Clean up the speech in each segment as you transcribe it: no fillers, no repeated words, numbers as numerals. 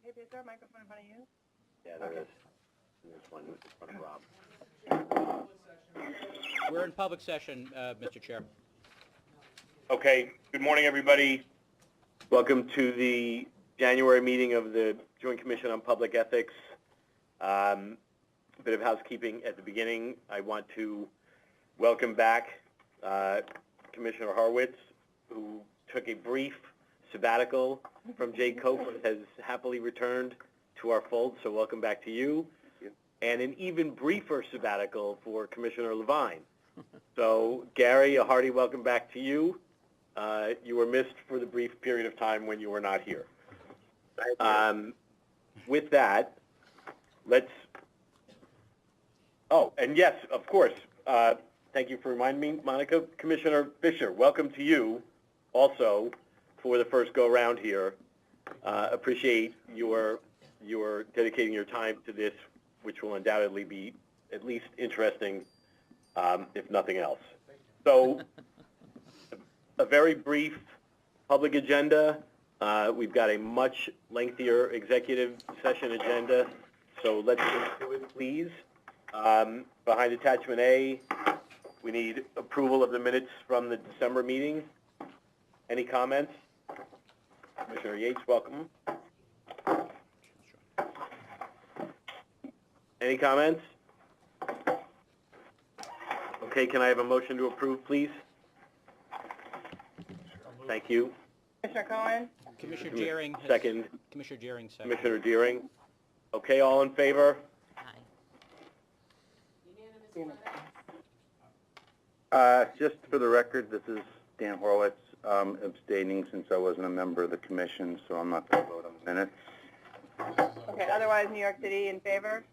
Hey, is there a microphone in front of you? Yeah, there is. And there's one in front of Rob. We're in public session, Mr. Chair. Okay, good morning, everybody. Welcome to the January meeting of the Joint Commission on Public Ethics. A bit of housekeeping at the beginning. I want to welcome back Commissioner Horwitz, who took a brief sabbatical from JCOPE and has happily returned to our fold, so welcome back to you. And an even briefer sabbatical for Commissioner Levine. So, Gary, a hearty welcome back to you. You were missed for the brief period of time when you were not here. With that, let's... Oh, and yes, of course, thank you for reminding me, Monica. Commissioner Fisher, welcome to you also for the first go-round here. Appreciate your dedicating your time to this, which will undoubtedly be at least interesting, if nothing else. So, a very brief public agenda. We've got a much lengthier executive session agenda, so let's get to it, please. Behind attachment A, we need approval of the minutes from the December meeting. Any comments? Commissioner Yates, welcome. Any comments? Okay, can I have a motion to approve, please? Thank you. Commissioner Cohen? Commissioner Deering has... Second. Commissioner Deering, second. Commissioner Deering. Okay, all in favor? Just for the record, this is Dan Horwitz, abstaining since I wasn't a member of the commission, so I'm not going to vote on the minutes. Okay, otherwise New York City in favor?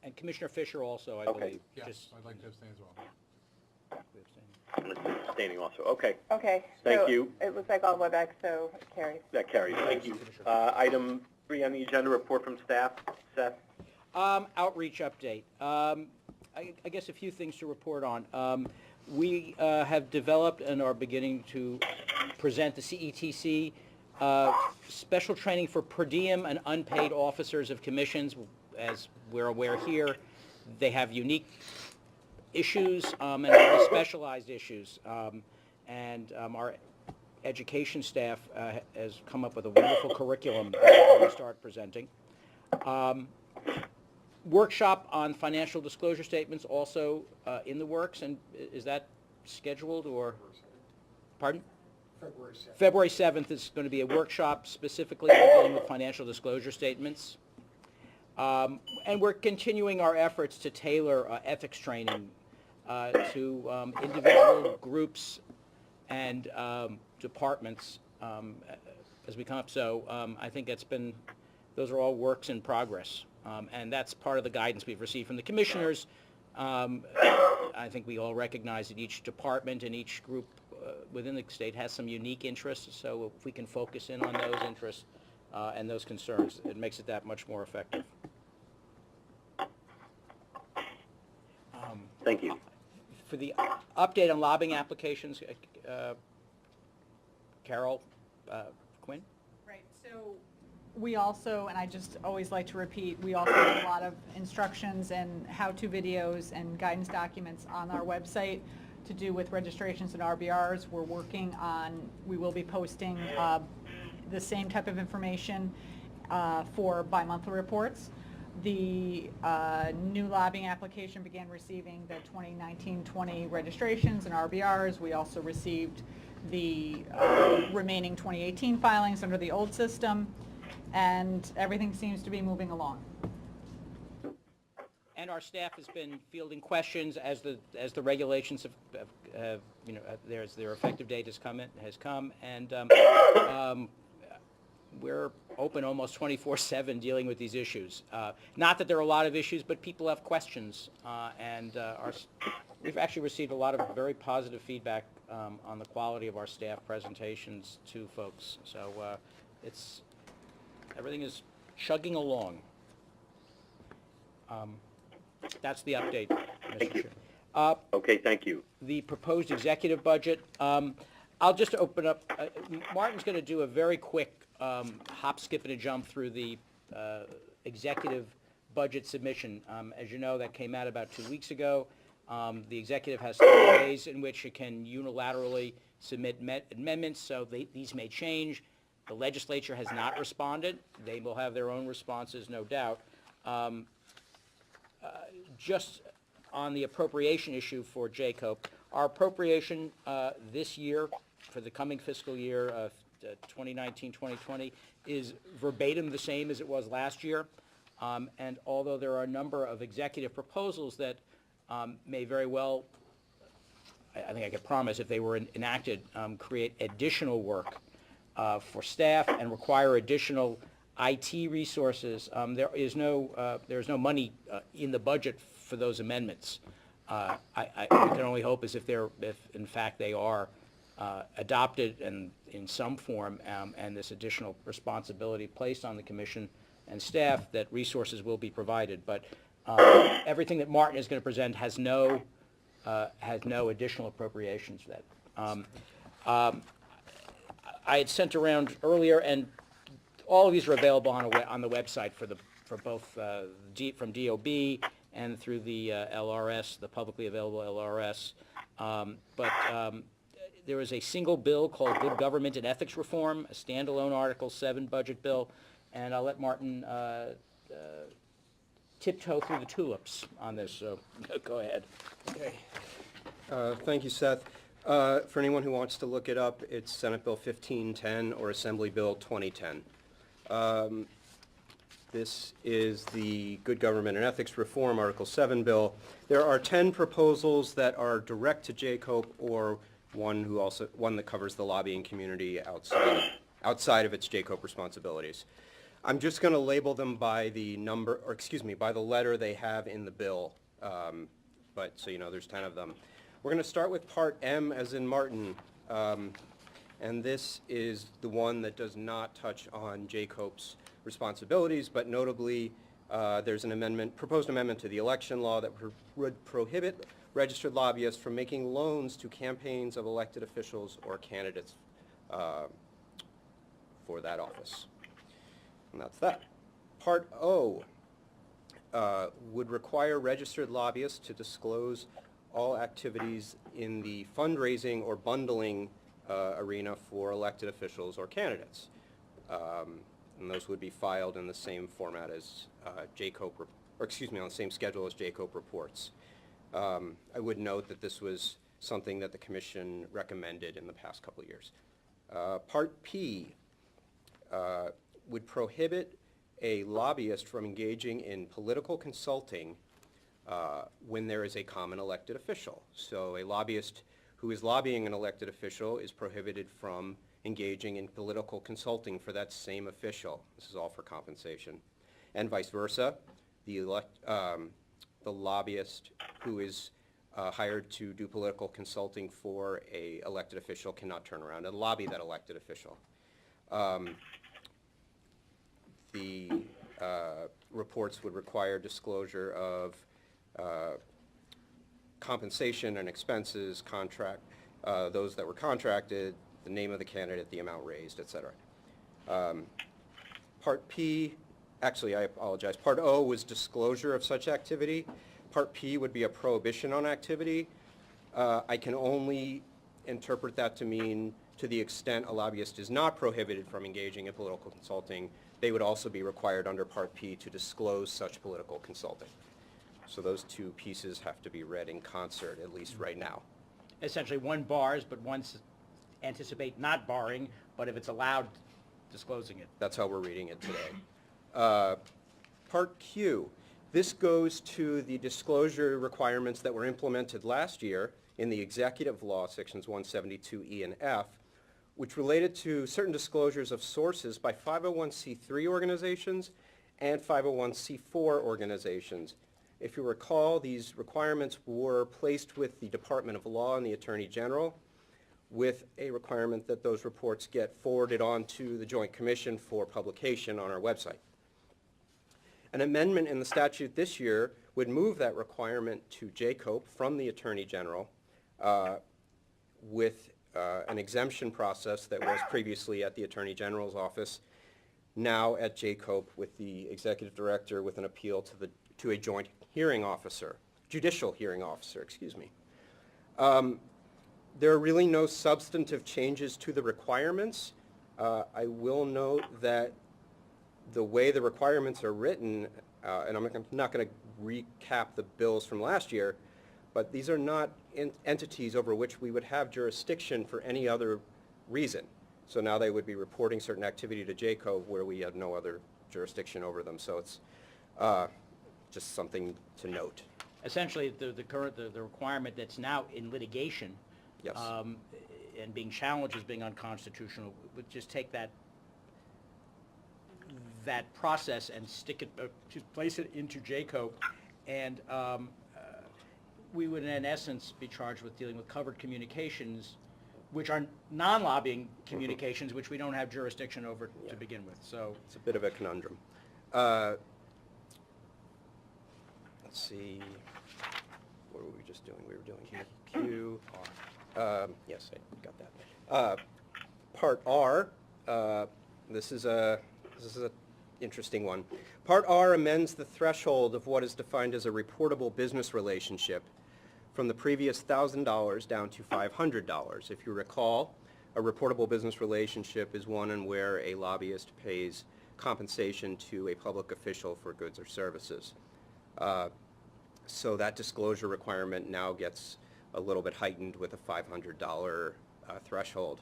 And Commissioner Fisher also, I Okay. believe. Yes, Just I'd like to abstain as well. Abstaining also. Okay, Okay. Thank so you. It looks like all the way back, so it carries. that carries. Thank you. Item 3 on the agenda, report from staff. Seth? Outreach update. I guess a few things to report on. We have developed and are beginning to present the CETC special training for per diem and unpaid officers of commissions. As we're aware here, they have unique issues and very specialized issues. Our education staff has come up with a wonderful curriculum that we'll start presenting. Workshop on financial disclosure statements also in the works, and is that scheduled or? Pardon? February 7th. February 7th is going to be a workshop specifically dealing with financial disclosure statements. And we're continuing our efforts to tailor ethics training to individual groups and departments as we come up. So I think those are all works in progress. And that's part of the guidance we've received from the commissioners. I think we all recognize that each department and each group within the state has some unique interests, so if we can focus in on those interests and those concerns, it makes it that much more effective. Thank you. For the update on lobbying applications, Carol Quinn? Right, so we also, and I just always like to repeat, we also have a lot of instructions and how-to videos and guidance documents on our website to do with registrations and RBRs. We're working on, we will be posting the same type of information for bi-monthly reports. The new lobbying application began receiving the 2019-20 registrations and RBRs. We also received the remaining 2018 filings under the old system, and everything seems to be moving along. And our staff has been fielding questions as the regulations have their effective date has come, and we're open almost 24/7 dealing with these issues. Not that there are a lot of issues, but people have questions, and we've actually received a lot of very positive feedback on the quality of our staff presentations to folks. So everything is chugging along. That's the update, Mr. Thank you. Chair. Okay, thank you. The proposed executive budget. I'll just open up, Martin's going to do a very quick hop, skip, and a jump through the executive budget submission. As you know, that came out about 2 weeks ago. The executive has 30 days in which it can unilaterally submit amendments, so these may change. The legislature has not responded. They will have their own responses, no doubt. Just on the appropriation issue for JCOPE, our appropriation this year, for the coming fiscal year of 2019-2020, is verbatim the same as it was last year. And although there are a number of executive proposals that may very well, I think I could promise, if they were enacted, create additional work for staff and require additional IT resources, there is no money in the budget for those amendments. We can only hope is if in fact they are adopted and in some form, and this additional responsibility placed on the commission and staff, that resources will be provided. But everything that Martin is going to present has no additional appropriations for that. I had sent around earlier, and all of these are available on the website for both from DOB and through the LRS, the publicly available LRS. There is a single bill called Good Government and Ethics Reform, a standalone Article 7 budget bill, and I'll let Martin tiptoe through the tulips on this, so go ahead. Okay. Thank you, Seth. For anyone who wants to look it up, it's Senate Bill 1510 or Assembly Bill 2010. This is the Good Government and Ethics Reform, Article 7 bill. There are 10 proposals that are direct to JCOPE, or one that covers the lobbying community outside of its JCOPE responsibilities. I'm just going to label them by the by the letter they have in the bill. But so you know, there's 10 of them. We're going to start with Part M, as in Martin, and this is the one that does not touch on JCOPE's responsibilities, but notably there's an proposed amendment to the election law that would prohibit registered lobbyists from making loans to campaigns of elected officials or candidates for that office. And that's that. Part O would require registered lobbyists to disclose all activities in the fundraising or bundling arena for elected officials or candidates. And those would be filed in the same format as JCOPE, on the same schedule as JCOPE reports. I would note that this was something that the Commission recommended in the past couple of years. Part P would prohibit a lobbyist from engaging in political consulting when there is a common elected official. So a lobbyist who is lobbying an elected official is prohibited from engaging in political consulting for that same official. This is all for compensation. And vice versa, the lobbyist who is hired to do political consulting for a elected official cannot turn around and lobby that elected official. The reports would require disclosure of compensation and expenses, those that were contracted, the name of the candidate, the amount raised, etc. Part P, actually I apologize, Part O was disclosure of such activity. Part P would be a prohibition on activity. I can only interpret that to mean to the extent a lobbyist is not prohibited from engaging in political consulting, they would also be required under Part P to disclose such political consulting. So those two pieces have to be read in concert, at least right now. Essentially, one bars, but one anticipate not barring, but if it's allowed, disclosing it. That's how we're reading it today. Part Q. This goes to the disclosure requirements that were implemented last year in the executive law, sections 172E and F, which related to certain disclosures of sources by 501c3 organizations and 501c4 organizations. If you recall, these requirements were placed with the Department of Law and the Attorney General, with a requirement that those reports get forwarded on to the Joint Commission for publication on our website. An amendment in the statute this year would move that requirement to JCOPE from the Attorney General with an exemption process that was previously at the Attorney General's office, now at JCOPE with the Executive Director with an appeal to a joint hearing officer, judicial hearing officer, excuse me. There are really no substantive changes to the requirements. I will note that the way the requirements are written, and I'm not going to recap the bills from last year, but these are not entities over which we would have jurisdiction for any other reason. So now they would be reporting certain activity to JCOPE where we have no other jurisdiction over them. So it's just something to note. Essentially, the requirement that's now in litigation, Yes. and being challenged as being unconstitutional, would just take that process and stick it, just place it into JCOPE, and we would in essence be charged with dealing with covered communications, which are non-lobbying communications, which we don't have jurisdiction over to begin with. So It's a bit of a conundrum. Let's see, what were we just doing? We were doing Q, R. Yes, I got that. Part R, this is a interesting one. Part R amends the threshold of what is defined as a reportable business relationship from the previous $1,000 down to $500. If you recall, a reportable business relationship is one in where a lobbyist pays compensation to a public official for goods or services. So that disclosure requirement now gets a little bit heightened with a $500 threshold.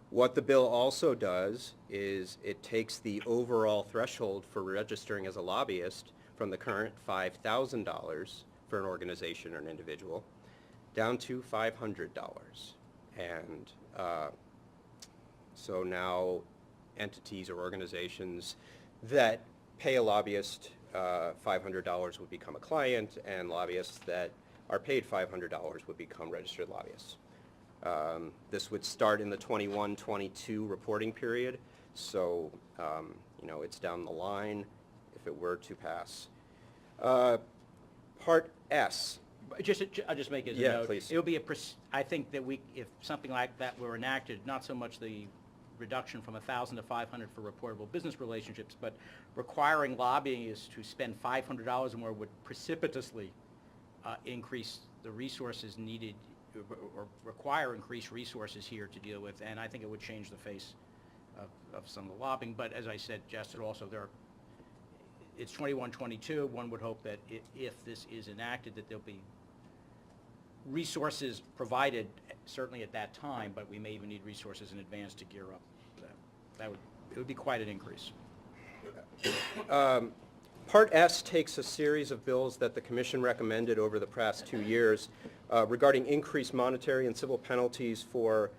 What the bill also does is it takes the overall threshold for registering as a lobbyist from the current $5,000 for an organization or an individual down to $500. And so now entities or organizations that pay a lobbyist $500 would become a client, and lobbyists that are paid $500 would become registered lobbyists. This would start in the 21-22 reporting period, so it's down the line if it were to pass. Part S. I'll just make it a Yeah, note. please. It would be I think that if something like that were enacted, not so much the reduction from 1,000 to 500 for reportable business relationships, but requiring lobbyists to spend $500 or more would precipitously increase the resources needed or require increased resources here to deal with, and I think it would change the face of some of the lobbying. But as I said, Justin, also it's 21-22. One would hope that if this is enacted, that there'll be resources provided certainly at that time, but we may even need resources in advance to gear up for that. It would be quite an increase. Part S takes a series of bills that the Commission recommended over the past 2 years regarding increased monetary and civil penalties for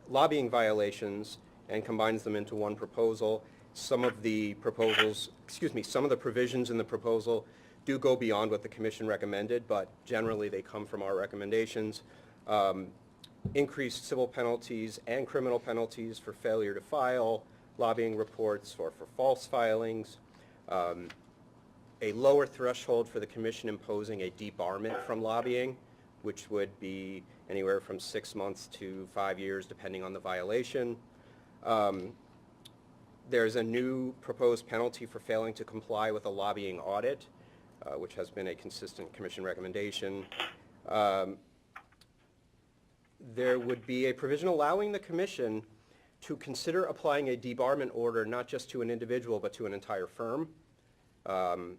lobbying violations and combines them into one proposal. Some of the provisions in the proposal do go beyond what the Commission recommended, but generally they come from our recommendations. Increased civil penalties and criminal penalties for failure to file lobbying reports or for false filings. A lower threshold for the Commission imposing a debarment from lobbying, which would be anywhere from 6 months to 5 years, depending on the violation. There's a new proposed penalty for failing to comply with a lobbying audit, which has been a consistent Commission recommendation. There would be a provision allowing the Commission to consider applying a debarment order not just to an individual but to an entire firm. There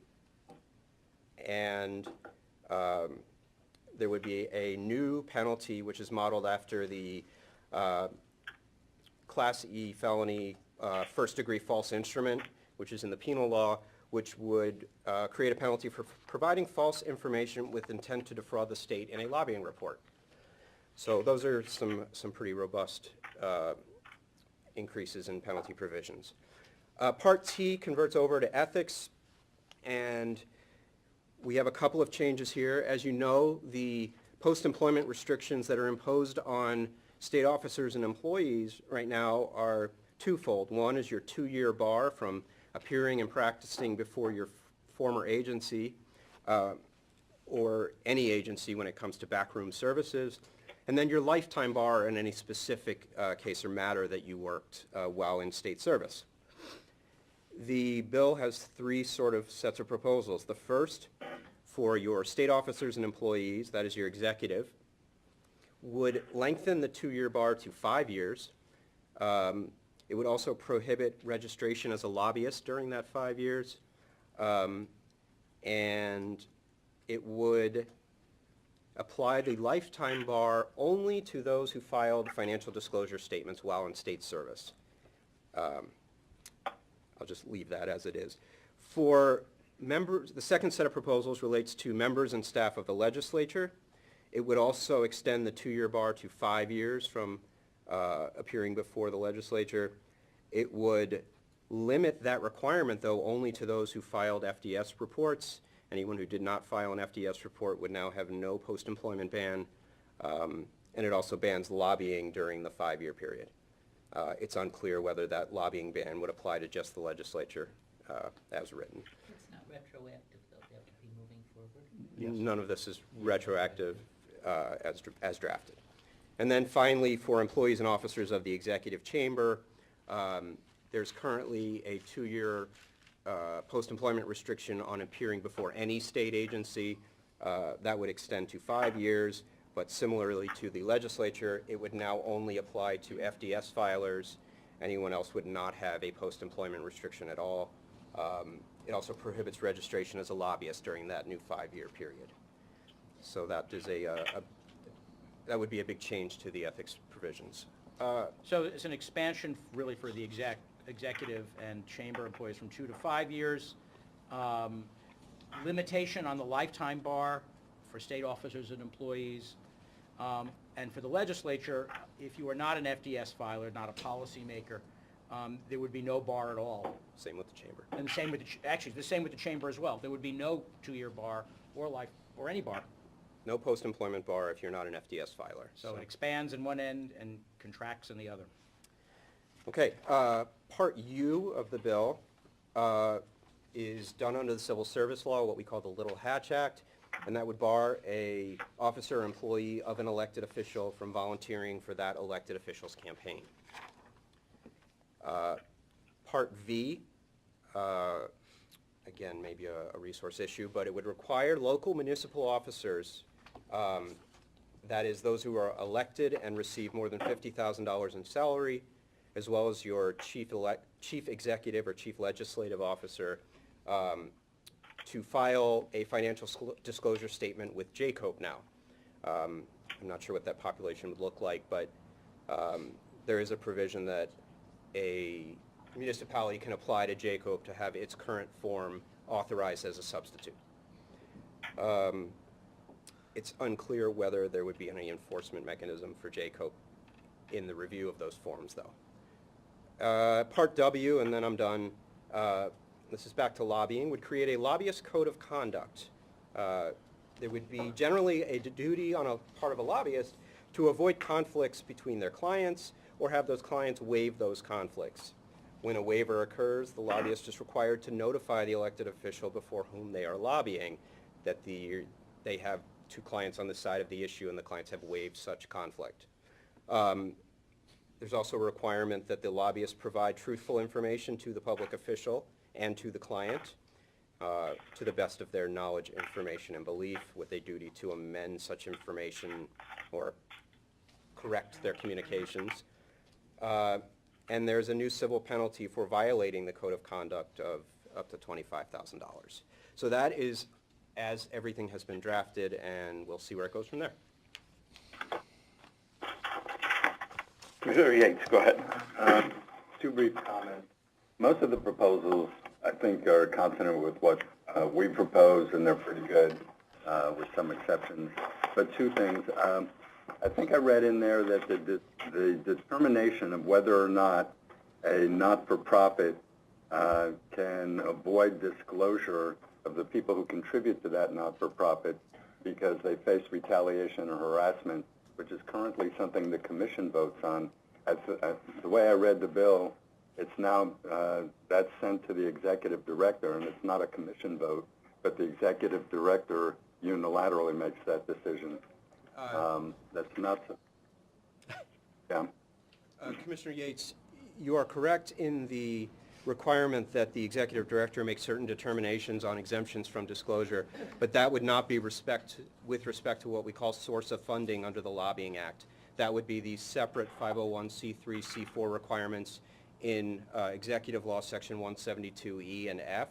would be a new penalty which is modeled after the Class E felony first-degree false instrument, which is in the penal law, which would create a penalty for providing false information with intent to defraud the state in a lobbying report. So those are some pretty robust increases in penalty provisions. Part T converts over to ethics, and we have a couple of changes here. As you know, the post-employment restrictions that are imposed on state officers and employees right now are twofold. One is your 2-year bar from appearing and practicing before your former agency or any agency when it comes to backroom services. and then your lifetime bar in any specific case or matter that you worked while in state service. The bill has three sort of sets of proposals. The first, for your state officers and employees, that is your executive, would lengthen the 2-year bar to 5 years. It would also prohibit registration as a lobbyist during that 5 years. And it would apply the lifetime bar only to those who filed financial disclosure statements while in state service. I'll just leave that as it is. For members, the second set of proposals relates to members and staff of the legislature. It would also extend the 2-year bar to 5 years from appearing before the legislature. It would limit that requirement, though, only to those who filed FDS reports. Anyone who did not file an FDS report would now have no post-employment ban, and it also bans lobbying during the 5-year period. It's unclear whether that lobbying ban would apply to just the legislature as written. It's not retroactive, though, that would be moving forward? None of this is retroactive as drafted. And then finally, for employees and officers of the executive chamber, there's currently a 2-year post-employment restriction on appearing before any state agency. That would extend to 5 years, but similarly to the legislature, it would now only apply to FDS filers. Anyone else would not have a post-employment restriction at all. It also prohibits registration as a lobbyist during that new 5-year period. So that is that would be a big change to the ethics provisions. So it's an expansion really for the executive and chamber employees from 2 to 5 years. Limitation on the lifetime bar for state officers and employees. And for the legislature, if you are not an FDS filer, not a policymaker, there would be no bar at all. Same with the chamber. And the same with actually the same with the chamber as well. There would be no 2-year bar or any bar. No post-employment bar if you're not an FDS filer. So it expands in one end and contracts in the other. Okay, Part U of the bill is done under the Civil Service Law, what we call the Little Hatch Act, and that would bar a officer or employee of an elected official from volunteering for that elected official's campaign. Part V, again, maybe a resource issue, but it would require local municipal officers, that is those who are elected and receive more than $50,000 in salary, as well as your chief executive or chief legislative officer, to file a financial disclosure statement with JCOPE now. I'm not sure what that population would look like, but there is a provision that a municipality can apply to JCOPE to have its current form authorized as a substitute. It's unclear whether there would be any enforcement mechanism for JCOPE in the review of those forms, though. Part W, and then I'm done. This is back to lobbying, would create a lobbyist code of conduct. There would be generally a duty on a part of a lobbyist to avoid conflicts between their clients or have those clients waive those conflicts. When a waiver occurs, the lobbyist is required to notify the elected official before whom they are lobbying that they have 2 clients on the side of the issue and the clients have waived such conflict. There's also a requirement that the lobbyist provide truthful information to the public official and to the client to the best of their knowledge, information, and belief, with a duty to amend such information or correct their communications. And there's a new civil penalty for violating the code of conduct of up to $25,000. So that is as everything has been drafted, and we'll see where it goes from there. Commissioner Yates, go ahead. 2 brief comments. Most of the proposals, I think, are consonant with what we proposed, and they're pretty good, with some exceptions. But 2 things. I think I read in there that the determination of whether or not a not-for-profit can avoid disclosure of the people who contribute to that not-for-profit because they face retaliation or harassment, which is currently something the commission votes on. The way I read the bill, it's now, that's sent to the executive director, and it's not a commission vote, but the executive director unilaterally makes that decision. That's not, yeah. Commissioner Yates, you are correct in the requirement that the executive director make certain determinations on exemptions from disclosure, but that would not be with respect to what we call source of funding under the Lobbying Act. That would be the separate 501c3, c4 requirements in Executive Law Section 172E and F.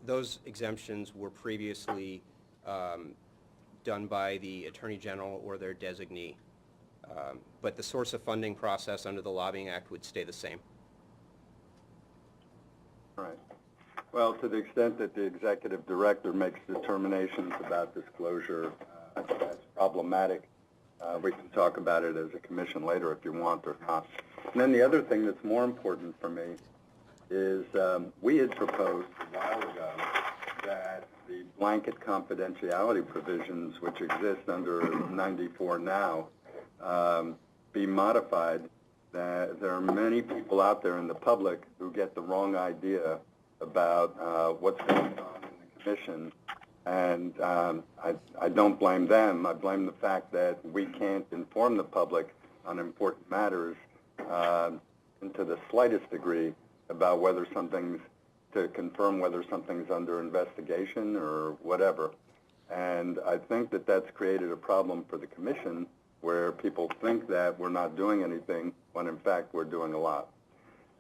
Those exemptions were previously done by the Attorney General or their designee. But the source of funding process under the Lobbying Act would stay the same. Right. Well, to the extent that the executive director makes determinations about disclosure, I think that's problematic. We can talk about it as a commission later if you want or not. And then the other thing that's more important for me is we had proposed a while ago that the blanket confidentiality provisions which exist under 94 now be modified. That there are many people out there in the public who get the wrong idea about what's going on in the commission, and I don't blame them. I blame the fact that we can't inform the public on important matters and to the slightest degree about whether something's, to confirm whether something's under investigation or whatever. And I think that that's created a problem for the commission where people think that we're not doing anything when in fact we're doing a lot.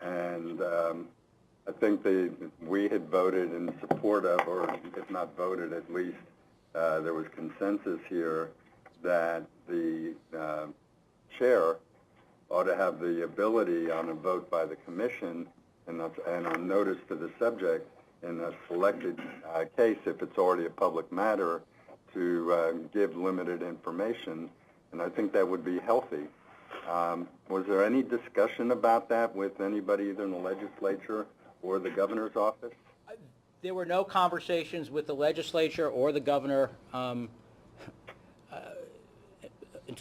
And I think we had voted in support of, or if not voted, at least there was consensus here that the chair ought to have the ability on a vote by the commission and on notice to the subject in a selected case, if it's already a public matter, to give limited information. And I think that would be healthy. Was there any discussion about that with anybody either in the legislature or the governor's office? There were no conversations with the legislature or the governor until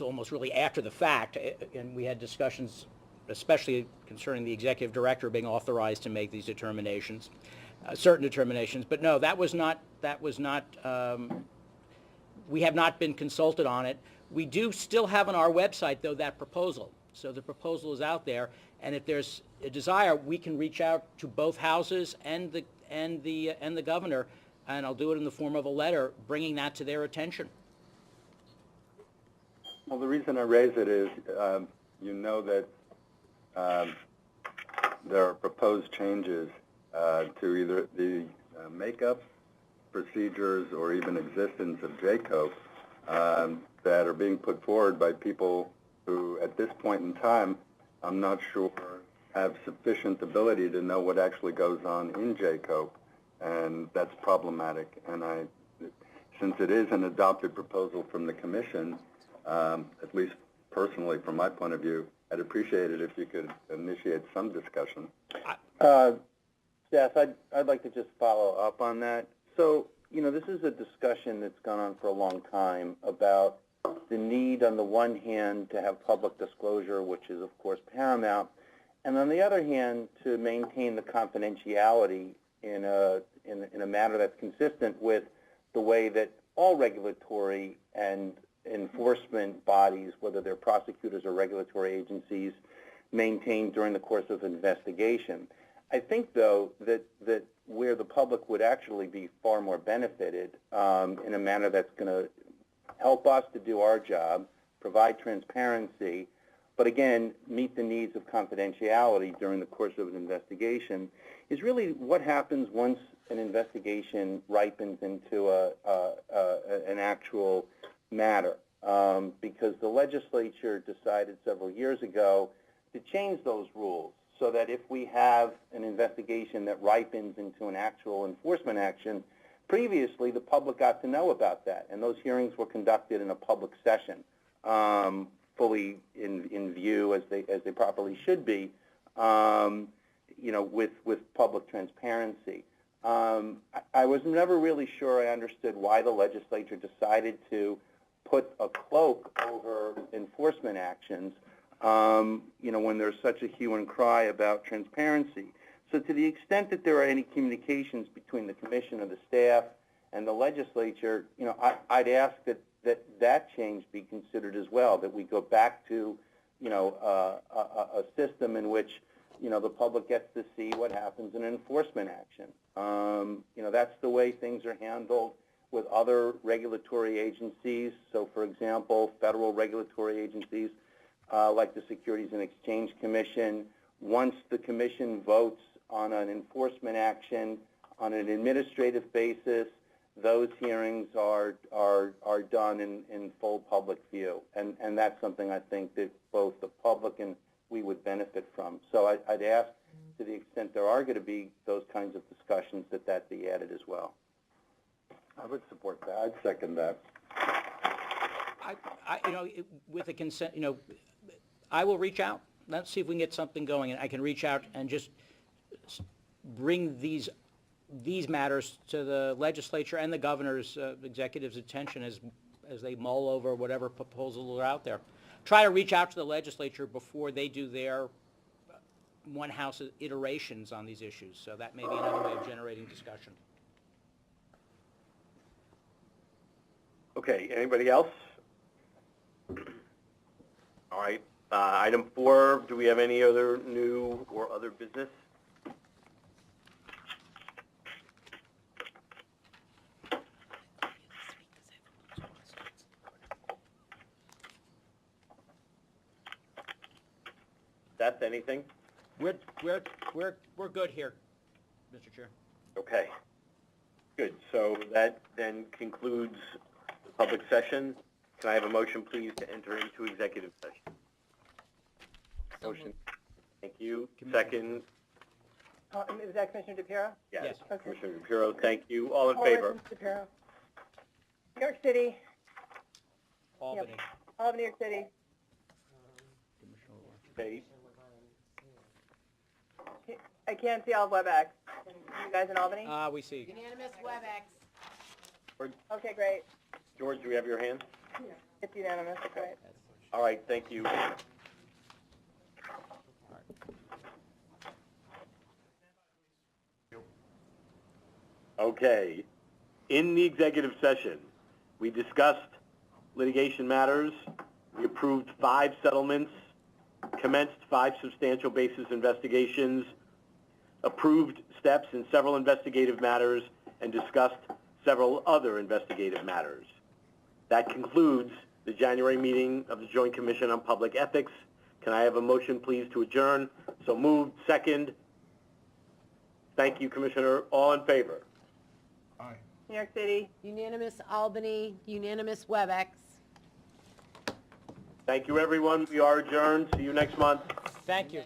almost really after the fact, and we had discussions especially concerning the executive director being authorized to make these determinations, certain determinations. But no, we have not been consulted on it. We do still have on our website, though, that proposal. So the proposal is out there, and if there's a desire, we can reach out to both houses and the governor, and I'll do it in the form of a letter bringing that to their attention. Well, the reason I raise it is, you know that there are proposed changes to either the makeup, procedures, or even existence of JCOPE that are being put forward by people who, at this point in time, I'm not sure have sufficient ability to know what actually goes on in JCOPE, and that's problematic. And since it is an adopted proposal from the Commission, at least personally from my point of view, I'd appreciate it if you could initiate some discussion. Seth, I'd like to just follow up on that. So, you know, this is a discussion that's gone on for a long time about the need, on the one hand, to have public disclosure, which is, of course, paramount, and on the other hand, to maintain the confidentiality in a manner that's consistent with the way that all regulatory and enforcement bodies, whether they're prosecutors or regulatory agencies, maintain during the course of investigation. I think, though, that where the public would actually be far more benefited in a manner that's going to help us to do our job, provide transparency, but again, meet the needs of confidentiality during the course of an investigation, is really what happens once an investigation ripens into an actual matter. Because the legislature decided several years ago to change those rules so that if we have an investigation that ripens into an actual enforcement action, previously the public got to know about that, and those hearings were conducted in a public session, fully in view as they properly should be, you know, with public transparency. I was never really sure I understood why the legislature decided to put a cloak over enforcement actions, you know, when there's such a hue and cry about transparency. So to the extent that there are any communications between the commission or the staff and the legislature, you know, I'd ask that that change be considered as well, that we go back to, you know, a system in which, you know, the public gets to see what happens in enforcement action. You know, that's the way things are handled with other regulatory agencies. So, for example, federal regulatory agencies like the Securities and Exchange Commission, once the commission votes on an enforcement action on an administrative basis, those hearings are done in full public view. And that's something I think that both the public and we would benefit from. So I'd ask, to the extent there are going to be those kinds of discussions, that be added as well. I would support that. I'd second that. You know, with the consent, you know, I will reach out. Let's see if we can get something going, and I can reach out and just bring these matters to the legislature and the governor's executive's attention as they mull over whatever proposals are out there. Try to reach out to the legislature before they do their one-house iterations on these issues. So that may be another way of generating discussion. Okay, anybody else? All right, item 4, do we have any other new or other business? That's anything? We're good here, Mr. Chair. Okay, good. So that then concludes the public session. Can I have a motion, please, to enter into executive session? Motion. Thank you. Second. Is that Commissioner DePiero? Yes. Okay. Commissioner Shapiro, thank you. All in All right, favor? Mr. DePiero. New York City. Albany. All of New York City. Okay. I can't see all of WebEx. You guys in Albany? We see. Unanimous WebEx. Okay, great. George, do we have your hand? It's unanimous, okay. All right, thank you. Okay. In the executive session, we discussed litigation matters. We approved 5 settlements, commenced 5 substantial basis investigations, approved steps in several investigative matters, and discussed several other investigative matters. That concludes the January meeting of the Joint Commission on Public Ethics. Can I have a motion, please, to adjourn? So moved. Second. Thank you, Commissioner. All in favor? Aye. New York City. Unanimous Albany, unanimous WebEx. Thank you, everyone. We are adjourned. See you next month. Thank you.